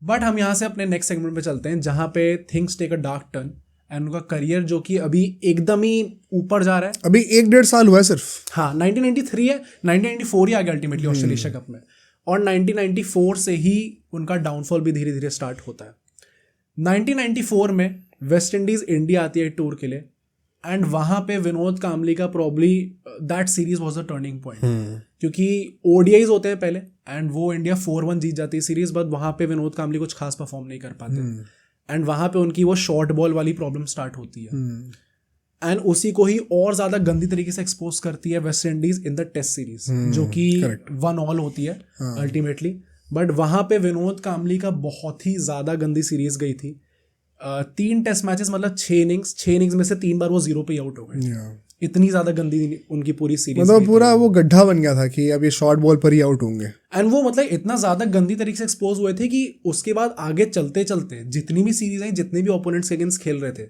But हम यहाँ से अपने नेक्स्ट सेगमेंट पे चलते हैं जहाँ पे things take a dark turn and उनका करियर जो कि अभी एकदम ही ऊपर जा रहा है। अभी 1-1.5 साल हुआ है सिर्फ। हाँ 1993 है, 1994 ही आ गया अल्टीमेटली ऑस्ट्रेलिया कप में, और 1994 से ही उनका डाउनफॉल भी धीरे धीरे स्टार्ट होता है। 1994 में वेस्ट इंडीज इंडिया आती है टूर के लिए एंड वहाँ पे विनोद कामली का probably that series was a turning point, क्योंकि ओडीआईज होते हैं पहले एंड वो इंडिया 4-1 जीत जाती है सीरीज, बट वहाँ पे विनोद कामली कुछ खास परफॉर्म नहीं कर पाते एंड वहाँ पे उनकी वो शॉर्ट बॉल वाली प्रॉब्लम स्टार्ट होती है एंड उसी को ही और ज्यादा गंदी तरीके से एक्सपोज करती है West Indies in the test series जो कि 1-1 होती है अल्टीमेटली। बट वहां पे विनोद कामली का बहुत ही ज्यादा गंदी सीरीज गई थी। 3 टेस्ट मैचेस मतलब 6 इनिंग्स में से 3 बार वो 0 पे आउट हो गए। इतनी ज्यादा गंदी उनकी पूरी सीरीज, मतलब पूरा वो गड्ढा बन गया था कि अब ये शॉर्ट बॉल पर ही आउट होंगे एंड वो मतलब इतना ज्यादा गंदी तरीके से एक्सपोज हुए थे कि उसके बाद आगे चलते चलते जितनी भी सीरीज आई, जितने भी ओपोनेंट्स के अगेंस्ट खेल रहे थे,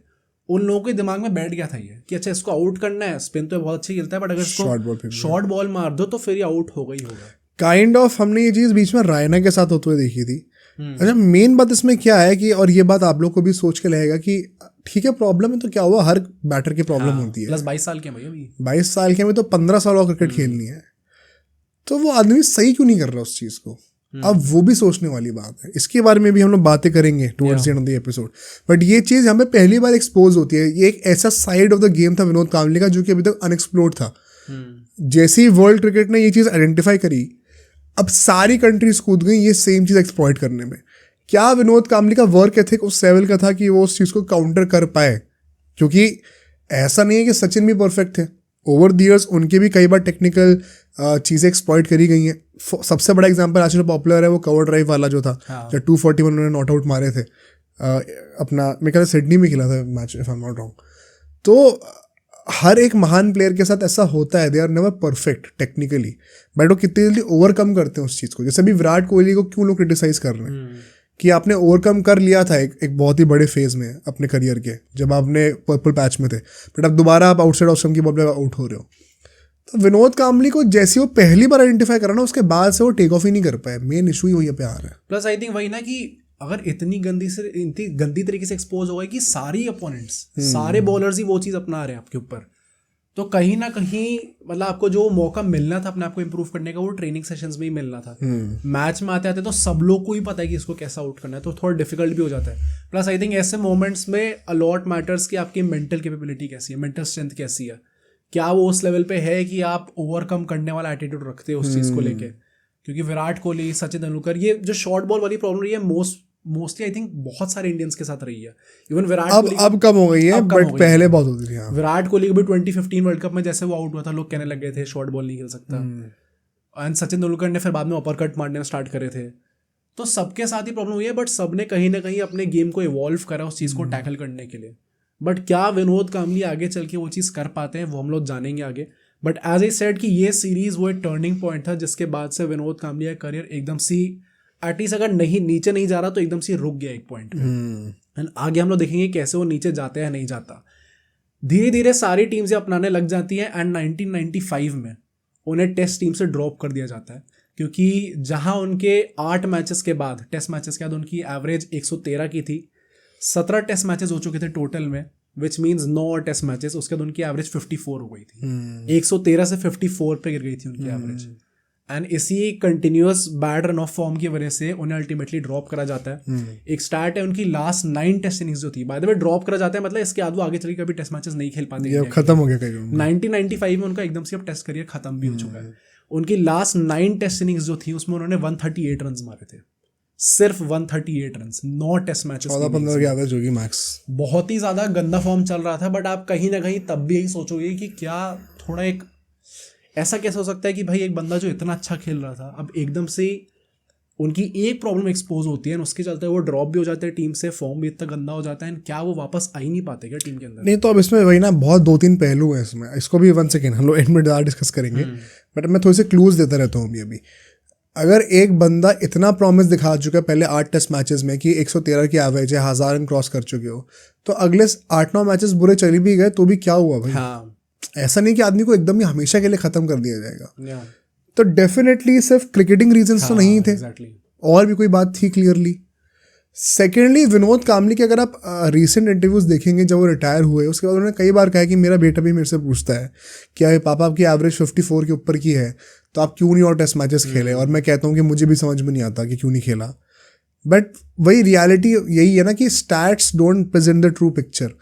उन लोगों के दिमाग में बैठ गया था ये कि अच्छा इसको आउट करना है, स्पिन तो बहुत अच्छी खेलता है बट अगर इसको शॉर्ट बॉल मार दो तो फिर ये आउट होगा ही होगा। काइंड ऑफ हमने ये चीज बीच में रायना के साथ होते हुए देखी थी। अच्छा मेन बात इसमें क्या है कि, और ये बात आप लोग को भी सोच के लगेगा कि ठीक है प्रॉब्लम है तो क्या हुआ, हर बैटर की प्रॉब्लम होती है। प्लस 22 साल के हैं भैया अभी, 22 साल के में तो 15 साल और क्रिकेट खेलनी है, तो वो आदमी सही क्यों नहीं कर रहा उस चीज को। अब वो भी सोचने वाली बात है, इसके बारे में भी हम लोग बातें करेंगे towards the end of the episode. But ये चीज हमें पहली बार एक्सपोज होती है, ये एक ऐसा साइड ऑफ द गेम था विनोद कामली का जो कि अभी तक अनएक्सप्लोर्ड था। जैसे ही वर्ल्ड क्रिकेट ने ये चीज आइडेंटिफाई करी, अब सारी कंट्रीज कूद गई ये सेम चीज एक्सप्लॉइट करने में। क्या विनोद कामली का वर्क एथिक उस लेवल का था कि वो उस चीज को काउंटर कर पाए, क्योंकि ऐसा नहीं है कि सचिन भी परफेक्ट थे, ओवर द इयर्स उनके भी कई बार टेक्निकल चीज़ें एक्सप्लॉइट करी गई हैं। सबसे बड़ा एग्जांपल आज जो पॉपुलर है वो कवर ड्राइव वाला जो था, जो 241 उन्होंने नॉट आउट मारे थे अपना, मेरे ख्याल से सिडनी में खेला था match if I am not wrong. तो हर एक महान प्लेयर के साथ ऐसा होता है, they are never perfect technically, but वो कितनी जल्दी ओवरकम करते हैं उस चीज़ को। जैसे अभी विराट कोहली को क्यों लोग क्रिटिसाइज कर रहे हैं कि आपने ओवरकम कर लिया था एक बहुत ही बड़े फेज में अपने करियर के, जब आपने पर्पल पैच में थे, बट अब दोबारा आप आउटसाइड ऑफ स्टंप की बॉल पे आउट हो रहे हो। तो विनोद कामली को जैसे वो पहली बार आइडेंटिफाई करा ना, उसके बाद से वो टेक ऑफ ही नहीं कर पाए। मेन इशू ही वही पे आ रहा है। प्लस आई थिंक वही ना कि अगर इतनी गंदी तरीके से एक्सपोज हो गए कि सारी अपोनेंट्स, सारे बॉलर्स ही वो चीज़ अपना रहे हैं आपके ऊपर, तो कहीं ना कहीं मतलब आपको जो मौका मिलना था अपने आप को इम्प्रूव करने का वो ट्रेनिंग सेशंस में ही मिलना था। मैच में आते आते तो सब लोग को ही पता है कि इसको कैसा आउट करना है, तो थोड़ा डिफिकल्ट भी हो जाता है। प्लस आई थिंक ऐसे मोमेंट्स में अलॉट मैटर्स कि आपकी मेंटल कैपेबिलिटी कैसी है, मेंटल स्ट्रेंथ कैसी है, क्या वो उस लेवल पे है कि आप ओवरकम करने वाला एटीट्यूड रखते हो उस चीज़ को लेके। क्योंकि विराट कोहली, सचिन तेंदुलकर, ये जो शॉर्ट बॉल वाली प्रॉब्लम रही है मोस्टली आई थिंक बहुत सारे इंडियंस के साथ रही है। इवन विराट कोहली अब कम हो गई है, बट पहले बहुत होती थी। विराट कोहली को भी 2015 वर्ल्ड कप में जैसे वो आउट हुआ था, लोग कहने लग गए थे शॉर्ट बॉल नहीं खेल सकता, एंड सचिन तेंदुलकर ने फिर बाद में अपर कट मारने स्टार्ट करे थे। तो सबके साथ ही प्रॉब्लम हुई है, बट सबने कहीं ना कहीं अपने गेम को इवॉल्व करा उस चीज़ को टैकल करने के लिए। बट क्या विनोद कामली आगे चल के वो चीज़ कर पाते हैं वो हम लोग जानेंगे आगे। बट एज आई सेड कि ये सीरीज वो एक टर्निंग पॉइंट था जिसके बाद से विनोद कामली का करियर एकदम सी एटलीस्ट अगर नीचे नहीं जा रहा तो एकदम से रुक गया एक पॉइंट पे। एंड आगे हम लोग देखेंगे कैसे वो नीचे जाते हैं नहीं जाता। धीरे धीरे सारी टीम से अपनाने लग जाती है एंड 1995 में उन्हें टेस्ट टीम से ड्रॉप कर दिया जाता है, क्योंकि जहां उनके 8 मैचेस के बाद, टेस्ट मैचेस के बाद उनकी एवरेज 113 की थी। 17 टेस्ट मैचेस हो चुके थे टोटल में, विच मीन्स 9 और टेस्ट मैचेस, उसके बाद उनकी एवरेज 54 हो गई थी। 113 से 54 पे गिर गई थी उनकी एवरेज। एंड इसी continuous bad run of form की वजह से उन्हें अल्टीमेटली ड्रॉप करा जाता है। एक स्टार्ट है उनकी लास्ट 9 टेस्ट इनिंग्स जो थी, बाय द वे ड्रॉप करा जाता है मतलब इसके बाद वो आगे चल के कभी टेस्ट मैचेस नहीं खेल पाते, ये खत्म हो गया। 1995 में उनका एकदम से अब टेस्ट करियर खत्म भी हो चुका है। उनकी लास्ट 9 टेस्ट इनिंग्स जो थी उसमें उन्होंने 138 रन मारे थे, सिर्फ 138 रन, 9 टेस्ट मैचेस, 14-15 की एवरेज होगी मैक्स। बहुत ही ज्यादा गंदा फॉर्म चल रहा था। बट आप कहीं ना कहीं तब भी यही सोचोगे कि क्या थोड़ा एक ऐसा कैसे हो सकता है कि भाई एक बंदा जो इतना अच्छा खेल रहा था अब एकदम से उनकी एक प्रॉब्लम एक्सपोज होती है, उसके चलते वो ड्रॉप भी हो जाते हैं टीम से, फॉर्म भी इतना गंदा हो जाता है, क्या वो वापस आ ही नहीं पाते क्या टीम के अंदर? नहीं, तो अब इसमें वही ना बहुत 2-3 पहलू है इसमें, इसको भी 1 सेकेंड हम लोग एंड में ज़्यादा डिस्कस करेंगे। बट मैं थोड़े से क्लूज देता रहता हूँ अभी। अगर एक बंदा इतना प्रॉमिस दिखा चुका है पहले 8 टेस्ट मैचेस में कि 113 की एवरेज है, 1000 रन क्रॉस कर चुके हो, तो अगले 8-9 मैचेस बुरे चली भी गए तो भी क्या हुआ भाई? हाँ। ऐसा नहीं कि आदमी को एकदम ही हमेशा के लिए खत्म कर दिया जाएगा। तो डेफिनेटली सिर्फ क्रिकेटिंग रीजंस तो नहीं थे, और भी कोई बात थी क्लियरली। सेकेंडली विनोद कामली के अगर आप रीसेंट इंटरव्यूज देखेंगे जब वो रिटायर हुए उसके बाद उन्होंने कई बार कहा कि मेरा बेटा भी मेरे से पूछता है कि अरे पापा आपकी एवरेज 54 के ऊपर की है तो आप क्यों नहीं और टेस्ट मैचेस खेले, और मैं कहता हूँ कि मुझे भी समझ में नहीं आता कि क्यों नहीं खेला। बट वही रियलिटी यही है ना कि stats don't present the true picture.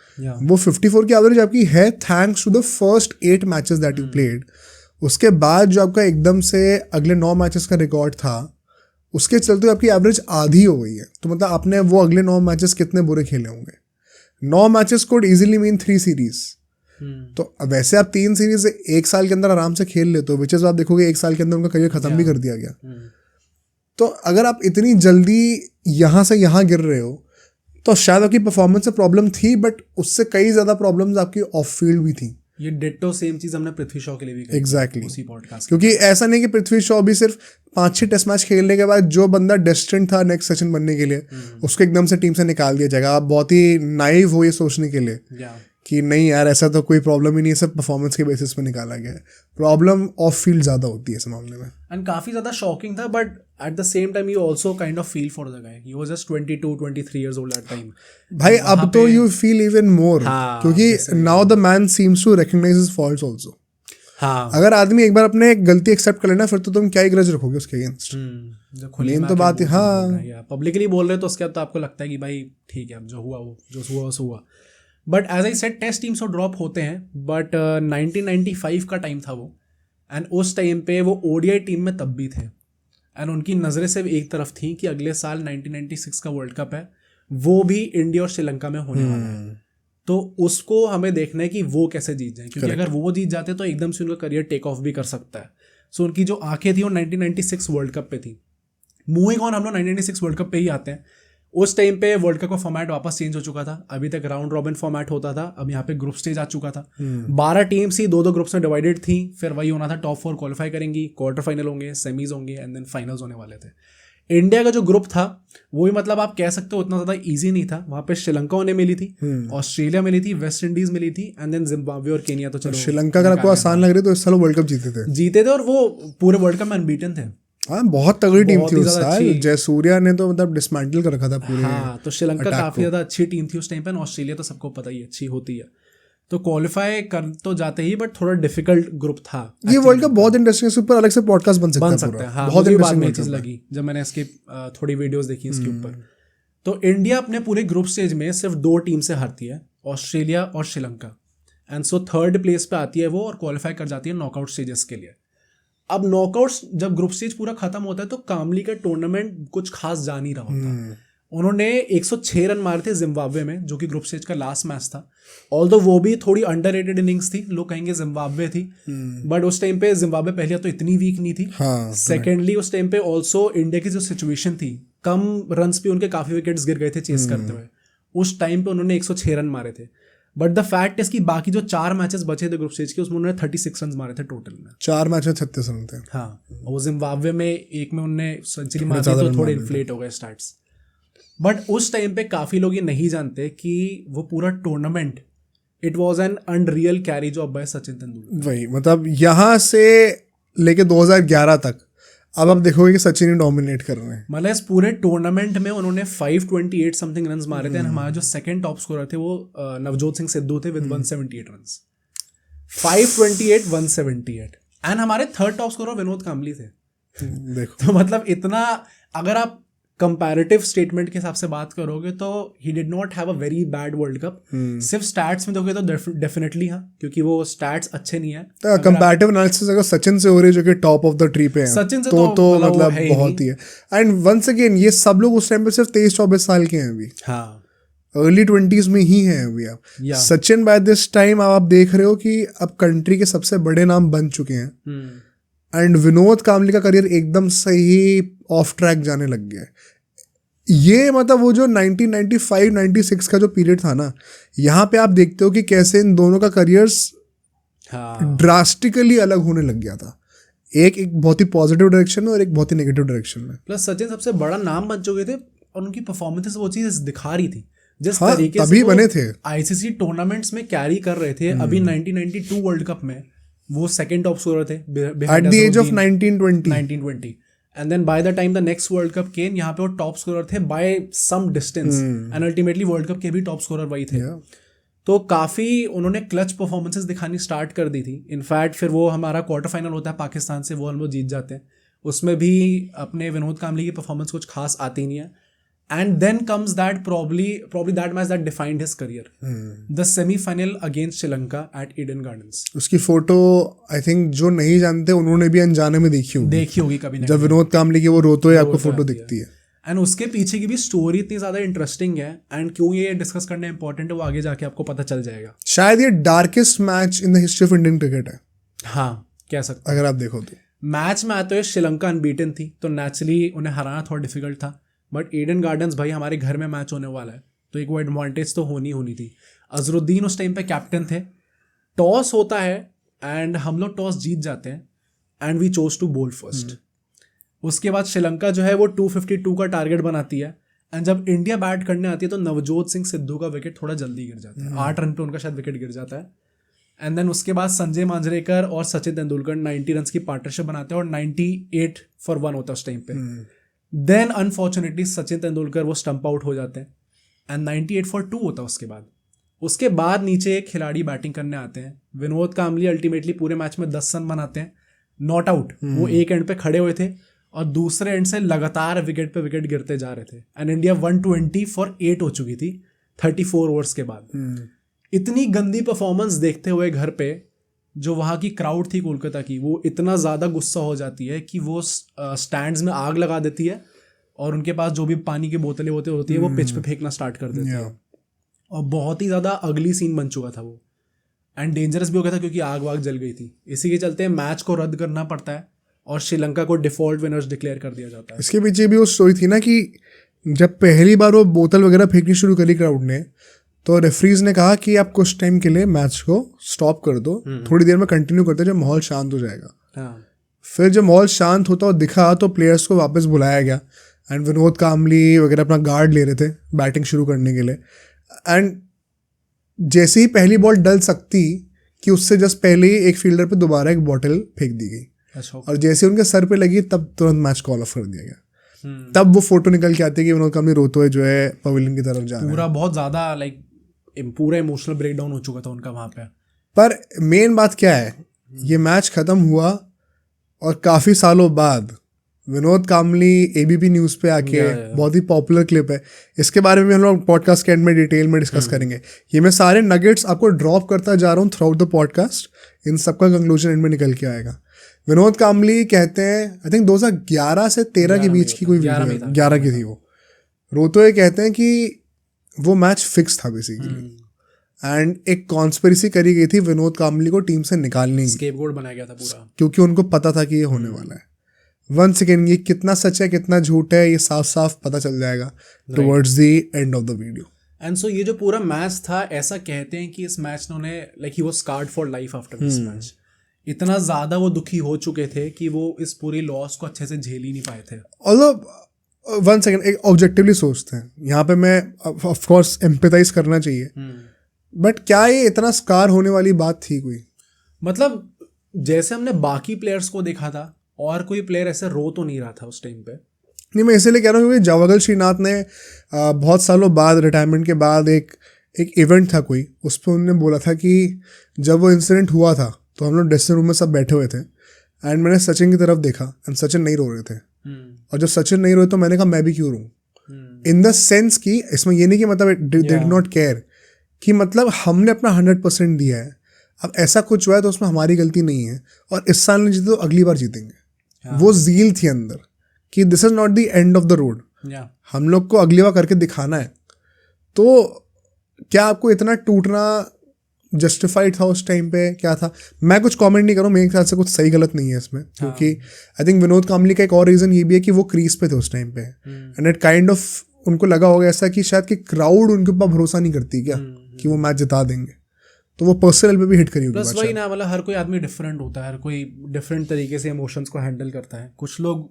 वो 54 की एवरेज आपकी है thanks to the first 8 matches that you played. उसके बाद जो आपका एकदम से अगले 9 मैचेस का रिकॉर्ड था उसके चलते आपकी एवरेज आधी हो गई है। तो मतलब आपने वो अगले 9 मैचेस कितने बुरे खेले होंगे। 9 matches code easily mean 3 series. तो वैसे आप 3 सीरीज 1 साल के अंदर आराम से खेल लेते हो, विच इज आप देखोगे 1 साल के अंदर उनका करियर खत्म भी कर दिया गया। तो अगर आप इतनी जल्दी यहाँ से यहाँ गिर रहे हो तो शायद आपकी परफॉर्मेंस से प्रॉब्लम थी, बट उससे कई ज़्यादा प्रॉब्लम्स आपकी ऑफ फील्ड भी थी। ये डिट्टो सेम चीज हमने पृथ्वी शॉ के लिए भी एग्जैक्टली उसी पॉडकास्ट। क्योंकि ऐसा नहीं कि पृथ्वी शॉ भी सिर्फ 5-6 टेस्ट मैच खेलने के बाद जो बंदा डेस्टिन्ड था नेक्स्ट सचिन बनने के लिए उसको एकदम से टीम से निकाल दिया जाएगा। आप बहुत ही नाइव हो ये सोचने के लिए कि नहीं यार ऐसा तो कोई प्रॉब्लम ही नहीं है, सब परफॉर्मेंस के बेसिस पे निकाला गया है। प्रॉब्लम ऑफ फील्ड ज़्यादा होती है इस मामले में। एंड काफ़ी ज़्यादा शॉकिंग था, but at the same time you also kind of feel for the guy. He was just 22-23 years old at time. भाई अब तो यू फील इवन मोर क्योंकि now the man seems to recognise his faults also. हाँ, अगर आदमी एक बार अपने गलती एक्सेप्ट कर लेना फिर तो तुम क्या ही ग्रज रखोगे उसके अगेंस्ट। मेन तो बात है हाँ पब्लिकली बोल रहे तो उसके बाद तो आपको लगता है कि भाई ठीक है अब जो हुआ वो जो हुआ सो हुआ। But as I said test teams तो ड्रॉप होते हैं, बट 1995 का टाइम था वो, एंड उस टाइम पे वो ओडीआई टीम में तब भी थे, एंड उनकी नज़रें सिर्फ एक तरफ थी कि अगले साल 1996 का वर्ल्ड कप है, वो भी इंडिया और श्रीलंका में होने वाला है। तो उसको हमें देखना है कि वो कैसे जीत जाए, क्योंकि अगर वो जीत जाते तो एकदम से उनका करियर टेक ऑफ भी कर सकता है। सो उनकी जो आंखें थी वो 1996 वर्ल्ड कप पे थी। मूविंग ऑन, हम लोग 1996 वर्ल्ड कप पे ही आते हैं। उस टाइम पे वर्ल्ड कप का फॉर्मेट वापस चेंज हो चुका था। अभी तक राउंड रॉबिन फॉर्मेट होता था, अब यहाँ पे ग्रुप स्टेज आ चुका था। 12 टीम्स ही 2-2 ग्रुप्स में डिवाइडेड थी। फिर वही होना था, टॉप 4 क्वालिफाई करेंगी, क्वार्टर फाइनल होंगे, सेमीज होंगे, एंड देन फाइनल्स होने वाले थे। इंडिया का जो ग्रुप था वो भी मतलब आप कह सकते हो उतना ज़्यादा ईजी नहीं था। वहाँ पे श्रीलंका उन्हें मिली थी, ऑस्ट्रेलिया मिली थी, वेस्ट इंडीज मिली थी, एंड देन जिम्बाब्वे और केनिया। तो चलो श्रीलंका अगर आपको आसान लग रही है तो इस साल वर्ल्ड कप जीते थे और वो पूरे वर्ल्ड कप में अनबीटन थे। हाँ बहुत तगड़ी टीम थी उस साल। जयसूर्या ने तो मतलब डिसमेंटल कर रखा था पूरे। हाँ, तो श्रीलंका काफी ज्यादा अच्छी टीम थी उस टाइम पे। ऑस्ट्रेलिया तो सबको पता ही अच्छी होती है, तो क्वालिफाई कर तो जाते ही, बट थोड़ा डिफिकल्ट ग्रुप था। ये वर्ल्ड कप बहुत इंटरेस्टिंग है, इसके ऊपर अलग से पॉडकास्ट बन सकता है। हाँ, बहुत इंटरेस्टिंग चीज लगी जब मैंने इसकी थोड़ी वीडियोस देखी इसके ऊपर। तो इंडिया अपने पूरे ग्रुप स्टेज में सिर्फ 2 टीम से हारती है, ऑस्ट्रेलिया और Sri Lanka, and so 3rd place पे आती है वो और क्वालिफाई कर जाती है नॉकआउट स्टेजेस के लिए। अब नॉकआउट्स जब ग्रुप स्टेज पूरा खत्म होता है तो कामली का टूर्नामेंट कुछ खास जा नहीं रहा होता। उन्होंने 106 रन मारे थे जिम्बाब्वे में, जो कि ग्रुप स्टेज का लास्ट मैच था। ऑल्दो वो भी थोड़ी अंडररेटेड इनिंग्स थी, लोग कहेंगे जिम्बाब्वे थी, बट उस टाइम पे जिम्बाब्वे पहले तो इतनी वीक नहीं थी। सेकेंडली उस टाइम पे ऑल्सो इंडिया की जो सिचुएशन थी, कम रन्स पे उनके काफी विकेट्स गिर गए थे चेस करते हुए। उस टाइम पे उन्होंने 106 रन मारे थे, बट द फैक्ट इज कि बाकी जो 4 मैचेस बचे थे ग्रुप स्टेज के उसमें उन्होंने 36 रन मारे थे टोटल में। 4 मैच में 36 रन थे। हाँ, वो जिम्बाब्वे में एक में उन्होंने सेंचुरी मारी तो थोड़े इन्फ्लेट हो गए स्टार्ट्स। बट उस टाइम पे काफी लोग ये नहीं जानते कि वो पूरा tournament it was an unreal carry job by Sachin Tendulkar. वही मतलब यहाँ से लेके 2011 तक अब आप देखोगे कि सचिन ही डोमिनेट कर रहे हैं। मतलब इस पूरे टूर्नामेंट में उन्होंने 528 समथिंग रन्स मारे थे। हमारा जो सेकंड टॉप स्कोरर थे वो नवजोत सिंह सिद्धू थे विद 178 रन्स। 528 178, एंड हमारे 3rd टॉप स्कोरर विनोद कामली थे। देखो तो मतलब इतना, अगर आप कंपैरेटिव स्टेटमेंट के हिसाब से बात करोगे तो he did not have a very bad world cup. सिर्फ स्टैट्स में देखोगे तो डेफिनेटली हाँ, क्योंकि वो स्टैट्स अच्छे नहीं है। कंपैरेटिव एनालिसिस अगर सचिन से हो रही है जो कि टॉप ऑफ द ट्री पे है, सचिन से तो मतलब है बहुत ही है। एंड वंस अगेन ये सब लोग उस टाइम पे सिर्फ 23-24 साल के हैं अभी। हाँ, अर्ली 20s में ही हैं अभी आप। सचिन बाय दिस टाइम आप देख रहे हो कि अब कंट्री के सबसे बड़े नाम बन चुके हैं, एंड विनोद कामली का करियर एकदम सही ऑफ ट्रैक जाने लग गया है। ये मतलब वो जो 1995-96 का जो पीरियड था ना, यहाँ पे आप देखते हो कि कैसे इन दोनों का करियर्स ड्रास्टिकली अलग होने लग गया था। एक बहुत ही पॉजिटिव डायरेक्शन में और एक बहुत ही नेगेटिव डायरेक्शन में। प्लस सचिन सबसे बड़ा नाम बन चुके थे और उनकी परफॉर्मेंसेस वो चीज दिखा रही थी जिस तरीके से बने थे आईसीसी टूर्नामेंट्स में कैरी कर रहे थे। अभी 1992 वर्ल्ड कप में वो सेकंड टॉप स्कोरर थे at the age of 1920। And then by the time the next World Cup came, यहाँ पे वो टॉप स्कोरर थे by some distance, and ultimately World Cup के भी टॉप स्कोरर वही थे। तो काफ़ी उन्होंने क्लच परफॉर्मेंसेस दिखानी स्टार्ट कर दी थी। इनफैक्ट फिर वो हमारा क्वार्टर फाइनल होता है पाकिस्तान से, वो हम लोग जीत जाते हैं, उसमें भी अपने विनोद काम्बली की परफॉर्मेंस कुछ खास आती नहीं है। And then comes that probably that match that defined his career, the semifinal against Sri Lanka at Eden Gardens. उसकी फोटो आई थिंक जो नहीं जानते उन्होंने भी अनजाने में देखी होगी कभी ना, जब विनोद काम्बली की वो रोते हुए आपको फोटो दिखती है। एंड उसके पीछे की भी स्टोरी इतनी ज़्यादा इंटरेस्टिंग है, एंड क्यों ये डिस्कस करना इंपॉर्टेंट है वो आगे जाके आपको पता चल जाएगा। शायद ये darkest match in the history of Indian cricket है, हाँ कह सकते अगर आप देखो तो। मैच में आते हुए श्रीलंका अनबीटन थी, तो नेचुरली उन्हें हराना थोड़ा डिफिकल्ट था, बट ईडन गार्डन्स भाई हमारे घर में मैच होने वाला है, तो एक वो एडवांटेज तो होनी थी। अजरुद्दीन उस टाइम पे कैप्टन थे, टॉस होता है एंड हम लोग टॉस जीत जाते हैं, एंड वी चोज टू बोल फर्स्ट। उसके बाद श्रीलंका जो है वो 252 का टारगेट बनाती है, एंड जब इंडिया बैट करने आती है तो नवजोत सिंह सिद्धू का विकेट थोड़ा जल्दी गिर जाता है, 8 रन पे उनका शायद विकेट गिर जाता है। एंड देन उसके बाद संजय मांजरेकर और सचिन तेंदुलकर 90 रन की पार्टनरशिप बनाते हैं, और 98 for 1 होता है उस टाइम पे। देन अनफॉर्चुनेटली सचिन तेंदुलकर वो स्टंप आउट हो जाते हैं, एंड 98 for 2 होता है। उसके बाद नीचे एक खिलाड़ी बैटिंग करने आते हैं, विनोद काम्बली अल्टीमेटली पूरे मैच में 10 रन बनाते हैं, नॉट आउट। वो एक एंड पे खड़े हुए थे और दूसरे एंड से लगातार विकेट पे विकेट गिरते जा रहे थे, एंड इंडिया 120 for 8 हो चुकी थी 34 ओवर्स के बाद। इतनी गंदी परफॉर्मेंस देखते हुए घर पे जो वहाँ की क्राउड थी कोलकाता की, वो इतना ज़्यादा गुस्सा हो जाती है कि वो स्टैंड्स में आग लगा देती है, और उनके पास जो भी पानी की बोतलें होती है वो पिच पे फेंकना स्टार्ट कर देती है। और बहुत ही ज़्यादा अगली सीन बन चुका था वो, एंड डेंजरस भी हो गया था क्योंकि आग वाग जल गई थी। इसी के चलते मैच को रद्द करना पड़ता है और श्रीलंका को डिफॉल्ट विनर्स डिक्लेयर कर दिया जाता है। इसके पीछे भी वो स्टोरी थी ना कि जब पहली बार वो बोतल वगैरह फेंकनी शुरू करी क्राउड ने, तो रेफरीज ने कहा कि आप कुछ टाइम के लिए मैच को स्टॉप कर दो, थोड़ी देर में कंटिन्यू करते जब माहौल शांत हो जाएगा। फिर जब माहौल शांत होता और दिखा तो प्लेयर्स को वापस बुलाया गया, एंड विनोद काम्बली वगैरह अपना गार्ड ले रहे थे बैटिंग शुरू करने के लिए। एंड जैसे ही पहली बॉल डल सकती कि उससे जस्ट पहले ही एक फील्डर पे दोबारा एक बॉटल फेंक दी गई, और जैसे उनके सर पे लगी तब तुरंत मैच कॉल ऑफ कर दिया गया। तब वो फोटो निकल के आती है कि विनोद काम्बली रोते हुए जो है पवेलियन की तरफ जा रहे हैं। पूरा बहुत ज़्यादा पूरा इमोशनल ब्रेकडाउन हो चुका था उनका वहाँ पे। पर मेन बात क्या है, ये मैच खत्म हुआ और काफ़ी सालों बाद विनोद काम्बली एबीपी न्यूज़ पे आके, बहुत ही पॉपुलर क्लिप है, इसके बारे में हम लोग पॉडकास्ट के एंड में डिटेल में डिस्कस करेंगे। ये मैं सारे नगेट्स आपको ड्रॉप करता जा रहा हूँ थ्रू आउट द पॉडकास्ट, इन सबका कंक्लूजन एंड में निकल के आएगा। विनोद काम्बली कहते हैं, आई थिंक 2011 से 13 के बीच की कोई वीडियो, 11 की थी वो, रोते हुए कहते हैं कि वो मैच फिक्स था बेसिकली, एंड एक कॉन्स्पिरेसी करी गई थी विनोद काम्बली को टीम से निकालने की, स्केपगोट बनाया गया था पूरा, क्योंकि उनको पता था कि ये होने वाला है। वन सेकेंड, ये कितना सच है कितना झूठ है ये साफ साफ पता चल जाएगा towards the end of the video. And so ये जो पूरा मैच था, ऐसा कहते हैं कि इस मैच ने उन्हें he was scared for life after this match. इतना ज़्यादा वो दुखी हो चुके थे कि वो इस पूरी लॉस को अच्छे से झेल ही नहीं पाए थे। ऑल्दो वन सेकेंड, एक ऑब्जेक्टिवली सोचते हैं यहाँ पे, मैं ऑफ कोर्स एम्पैथाइज करना चाहिए, बट क्या ये इतना स्कार होने वाली बात थी कोई? मतलब जैसे हमने बाकी प्लेयर्स को देखा था, और कोई प्लेयर ऐसे रो तो नहीं रहा था उस टाइम पे। नहीं, मैं इसलिए कह रहा हूँ क्योंकि जवागल श्रीनाथ ने बहुत सालों बाद, रिटायरमेंट के बाद एक इवेंट था कोई, उस पर उन्होंने बोला था कि जब वो इंसिडेंट हुआ था तो हम लोग ड्रेसिंग रूम में सब बैठे हुए थे, एंड मैंने सचिन की तरफ देखा एंड सचिन नहीं रो रहे थे, और जब सचिन नहीं रोए तो मैंने कहा मैं भी क्यों रोऊं, इन द सेंस कि इसमें ये नहीं कि मतलब दे डिड नॉट केयर, कि मतलब हमने अपना 100% दिया है, अब ऐसा कुछ हुआ है तो उसमें हमारी गलती नहीं है, और इस साल नहीं जीते तो अगली बार जीतेंगे। वो ज़ील थी अंदर कि this is not the end of the road, हम लोग को अगली बार करके दिखाना है। तो क्या आपको इतना टूटना जस्टिफाइड था उस टाइम पे? क्या था? मैं कुछ कमेंट नहीं करूँ, मेरे ख्याल से कुछ सही गलत नहीं है इसमें, क्योंकि आई थिंक विनोद काम्बली का एक और रीज़न ये भी है कि वो क्रीज पे थे उस टाइम पे, एंड इट काइंड ऑफ उनको लगा होगा ऐसा कि शायद कि क्राउड उनके ऊपर भरोसा नहीं करती क्या कि वो मैच जिता देंगे, तो वो पर्सनल पे भी हिट करी होगी। प्लस वही ना, मतलब हर कोई आदमी डिफरेंट होता है, हर कोई डिफरेंट तरीके से इमोशंस को हैंडल करता है। कुछ लोग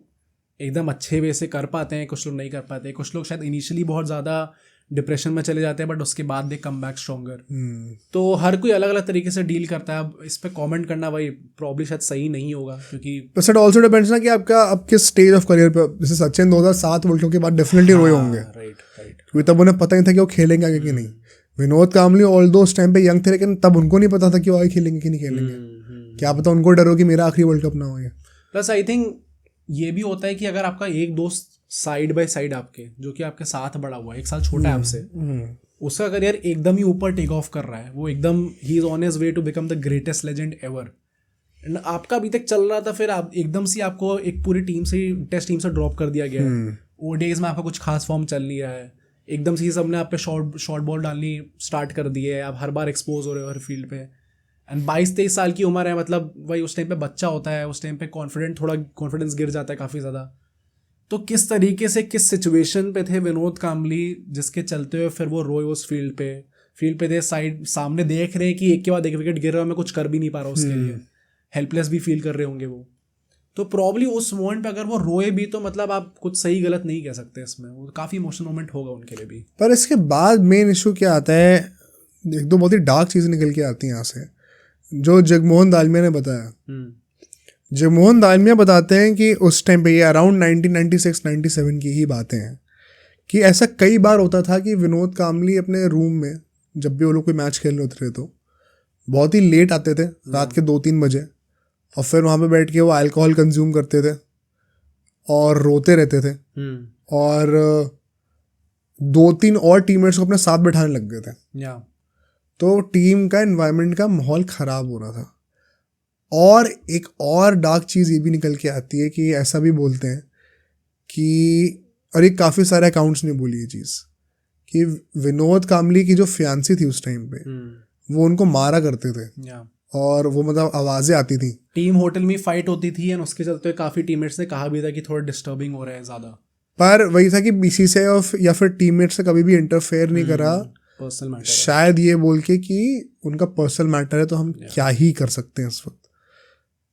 एकदम अच्छे वे से कर पाते हैं, कुछ लोग नहीं कर पाते, कुछ लोग शायद इनिशियली बहुत ज़्यादा डिप्रेशन में चले जाते हैं, बट उसके बाद दे कम बैक स्ट्रॉन्गर। तो हर कोई अलग अलग तरीके से डील करता है। अब इस पे कमेंट करना भाई प्रॉब्ली शायद सही नहीं होगा, क्योंकि बट इट आल्सो डिपेंड्स ना कि आपका अब किस स्टेज ऑफ करियर पे। जैसे सचिन 2007 वर्ल्ड कप के बाद डेफिनेटली रोए होंगे, राइट, क्योंकि तब उन्हें पता नहीं था कि वो खेलेंगे आगे कि नहीं। विनोद कांबली ऑल दो उस टाइम पे यंग थे, लेकिन तब उनको नहीं पता था कि वो आगे खेलेंगे कि नहीं खेलेंगे। क्या पता उनको डर हो कि मेरा आखिरी वर्ल्ड कप ना हो। प्लस आई थिंक ये भी होता है कि अगर आपका एक दोस्त साइड बाय साइड आपके, जो कि आपके साथ बड़ा हुआ है, 1 साल छोटा है आपसे, उसका करियर एकदम ही ऊपर टेक ऑफ कर रहा है, वो एकदम ही is on his way to become the greatest legend ever, and आपका अभी तक चल रहा था, फिर आप एकदम से आपको एक पूरी टीम से, टेस्ट टीम से ड्रॉप कर दिया गया है। ओडीआईज में आपका कुछ खास फॉर्म चल नहीं रहा है, एकदम से ही सबने आप पे शॉर्ट बॉल डालनी स्टार्ट कर दी है, आप हर बार एक्सपोज हो रहे हो हर फील्ड पे, एंड 22-23 साल की उम्र है, मतलब वही उस टाइम पे बच्चा होता है, उस टाइम पे कॉन्फिडेंस गिर जाता है काफ़ी ज़्यादा। तो किस तरीके से, किस सिचुएशन पे थे विनोद कांबली, जिसके चलते हुए फिर वो रोए उस फील्ड पे थे, साइड सामने देख रहे हैं कि एक के बाद एक विकेट गिर रहा है, मैं कुछ कर भी नहीं पा रहा उसके लिए, हेल्पलेस भी फील कर रहे होंगे वो। तो प्रॉब्ली उस मोमेंट पे अगर वो रोए भी तो मतलब आप कुछ सही गलत नहीं कह सकते इसमें, वो काफ़ी इमोशनल मोमेंट होगा उनके लिए भी। पर इसके बाद मेन इशू क्या आता है, एक दो बहुत ही डार्क चीज़ें निकल के आती हैं यहाँ से, जो जगमोहन दालमिया ने बताया। जगमोहन दालमिया बताते हैं कि उस टाइम पे, ये अराउंड 1996-97 की ही बातें हैं, कि ऐसा कई बार होता था कि विनोद कांबली अपने रूम में, जब भी वो लोग कोई मैच खेलने उतरे तो बहुत ही लेट आते थे, रात के 2-3 बजे, और फिर वहाँ पे बैठ के वो अल्कोहल कंज्यूम करते थे और रोते रहते थे, और 2-3 और टीममेट्स को अपने साथ बैठाने लग गए थे। तो टीम का एनवायरनमेंट का माहौल ख़राब हो रहा था। और एक और डार्क चीज़ ये भी निकल के आती है कि ऐसा भी बोलते हैं कि, और ये काफ़ी सारे अकाउंट्स ने बोली ये चीज़, कि विनोद कांबली की जो फियांसी थी उस टाइम पे, वो उनको मारा करते थे, और वो मतलब आवाज़ें आती थी, टीम होटल में फाइट होती थी, और उसके चलते काफ़ी टीममेट्स ने कहा भी था कि थोड़ा डिस्टर्बिंग हो रहा है ज़्यादा। पर वही था कि बीसीसीआई या फिर टीममेट्स से कभी भी इंटरफेयर नहीं करा, पर्सनल मैटर, शायद ये बोल के कि उनका पर्सनल मैटर है, तो हम क्या ही कर सकते हैं इस वक्त।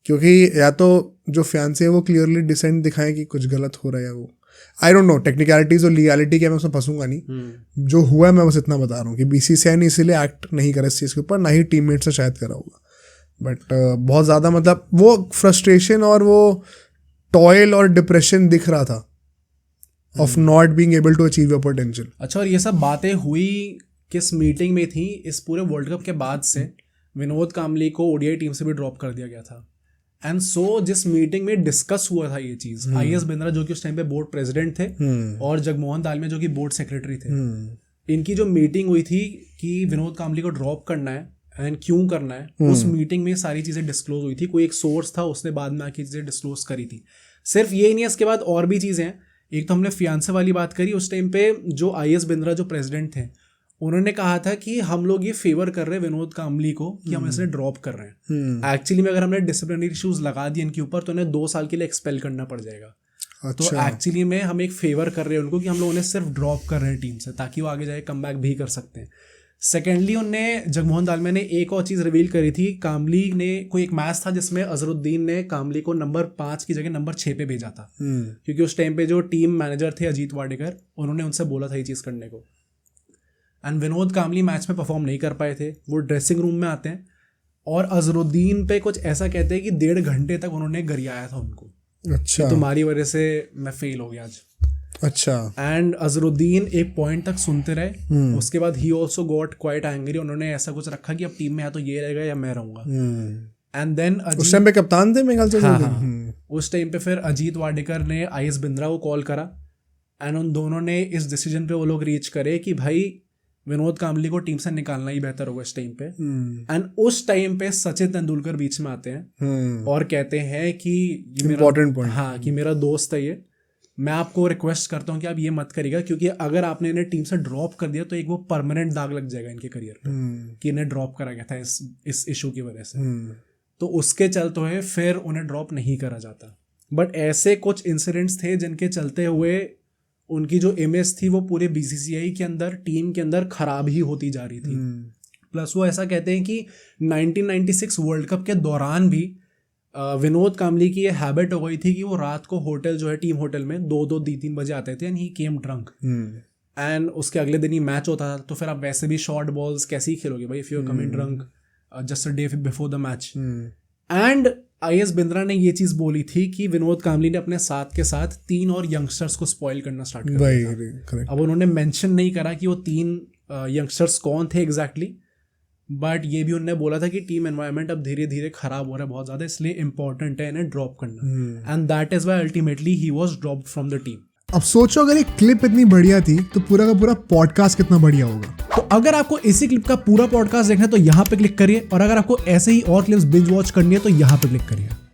क्योंकि या तो जो फियांसे है वो क्लियरली डिसेंट दिखाएं कि कुछ गलत हो रहा है, वो आई डोंट नो टेक्निकलिटीज और लीगैलिटी क्या, मैं उसमें फंसूंगा नहीं। जो हुआ है मैं बस इतना बता रहा हूँ कि बीसीसीआई ने इसीलिए एक्ट नहीं करा इस चीज़ के ऊपर, ना ही टीममेट से शायद करा होगा, बट बहुत ज़्यादा मतलब वो फ्रस्ट्रेशन और वो टॉयल और डिप्रेशन दिख रहा था of not being able to achieve your potential. अच्छा, और ये सब बातें हुई किस मीटिंग में थी? इस पूरे वर्ल्ड कप के बाद से विनोद कांबली को ओडीआई टीम से भी ड्रॉप कर दिया गया था, एंड सो जिस मीटिंग में डिस्कस हुआ था ये चीज़, आईएस बिंद्रा जो कि उस टाइम पे बोर्ड प्रेसिडेंट थे, और जगमोहन दालमिया जो कि बोर्ड सेक्रेटरी थे, इनकी जो मीटिंग हुई थी कि विनोद कांबली को ड्रॉप करना है एंड क्यों करना है, उस मीटिंग में सारी चीज़ें डिस्क्लोज हुई थी। कोई एक सोर्स था, उसने बाद में आके चीज़ें डिस्क्लोज करी थी। सिर्फ ये नहीं है, इसके बाद और भी चीज़ें हैं। एक तो हमने फियांसे वाली बात करी, उस टाइम पे जो आईएस बिंद्रा जो प्रेसिडेंट थे, उन्होंने कहा था कि हम लोग ये फेवर कर रहे हैं विनोद कांबली को कि हम इसे ड्रॉप कर रहे हैं। एक्चुअली में अगर हमने डिसिप्लिनरी इश्यूज लगा दिए इनके ऊपर तो उन्हें 2 साल के लिए एक्सपेल करना पड़ जाएगा। तो एक्चुअली में हम एक फेवर कर रहे हैं उनको कि हम लोग उन्हें सिर्फ ड्रॉप कर रहे हैं टीम से, ताकि वो आगे जाके कमबैक भी कर सकते हैं। सेकेंडली, उनने जगमोहन दालमिया ने एक और चीज़ रिवील करी थी। कांबली ने कोई एक मैच था जिसमें अजरुद्दीन ने कांबली को नंबर 5 की जगह नंबर 6 पे भेजा था, क्योंकि उस टाइम पे जो टीम मैनेजर थे अजीत वाडेकर, उन्होंने उनसे बोला था ये चीज़ करने को। एंड विनोद कांबली मैच में परफॉर्म नहीं कर पाए थे। वो ड्रेसिंग रूम में आते हैं और अजरुद्दीन पे कुछ ऐसा कहते हैं कि 1.5 घंटे तक उन्होंने गरियाया था उनको। अच्छा, तुम्हारी वजह से मैं फेल हो गया आज। अच्छा। एंड अजरुद्दीन एक पॉइंट तक सुनते रहे, उसके बाद he also got quite angry. उन्होंने ऐसा कुछ रखा कि अब टीम में या तो ये रहेगा या मैं रहूंगा। एंड देन उस टाइम पे कप्तान थे मेरे ख्याल से। हाँ, उस टाइम पे फिर अजीत वाडेकर ने आईएस बिंद्रा को कॉल करा, एंड उन दोनों ने इस डिसीजन पे वो लोग रीच करे कि भाई विनोद कांबली को टीम से निकालना ही बेहतर होगा इस टाइम पे। एंड उस टाइम पे सचिन तेंदुलकर बीच में आते हैं और कहते हैं कि इम्पोर्टेंट पॉइंट, हाँ, कि मेरा दोस्त है ये, मैं आपको रिक्वेस्ट करता हूँ कि आप ये मत करिएगा, क्योंकि अगर आपने इन्हें टीम से ड्रॉप कर दिया तो एक वो परमानेंट दाग लग जाएगा इनके करियर पे कि इन्हें ड्रॉप करा गया था इस इशू की वजह से। तो उसके चलते हुए फिर उन्हें ड्रॉप नहीं करा जाता। बट ऐसे कुछ इंसिडेंट्स थे जिनके चलते हुए उनकी जो इमेज थी वो पूरे बीसीसीआई के अंदर, टीम के अंदर खराब ही होती जा रही थी। प्लस वो ऐसा कहते हैं कि 1996 वर्ल्ड कप के दौरान भी विनोद कांबली की ये हैबिट हो गई थी कि वो रात को होटल जो है टीम होटल में 2-2, 3-3 बजे आते थे, and he came drunk. And उसके अगले दिन ही मैच होता था, तो फिर आप वैसे भी शॉर्ट बॉल्स कैसे ही खेलोगे भाई, if you are coming drunk just a day before the match. And IS Bindra ने ये चीज बोली थी कि विनोद कामली ने अपने साथ के साथ 3 और यंगस्टर्स को स्पॉइल करना स्टार्ट कर दिया था। अब उन्होंने मेंशन नहीं करा कि वो 3 यंगस्टर्स कौन थे एग्जैक्टली, बट ये भी उन्होंने बोला था कि टीम एनवायरनमेंट अब धीरे धीरे खराब हो रहा है बहुत ज्यादा, इसलिए इंपॉर्टेंट है इन्हें ड्रॉप करना, and that is why ultimately he was dropped from the team. अब सोचो अगर एक क्लिप इतनी बढ़िया थी तो पूरा का पूरा पॉडकास्ट कितना बढ़िया होगा। तो अगर आपको इसी क्लिप का पूरा पॉडकास्ट देखना है तो यहाँ पे क्लिक करिए, और अगर आपको ऐसे ही और क्लिप्स बिंज वॉच करनी है तो यहाँ पे क्लिक करिए।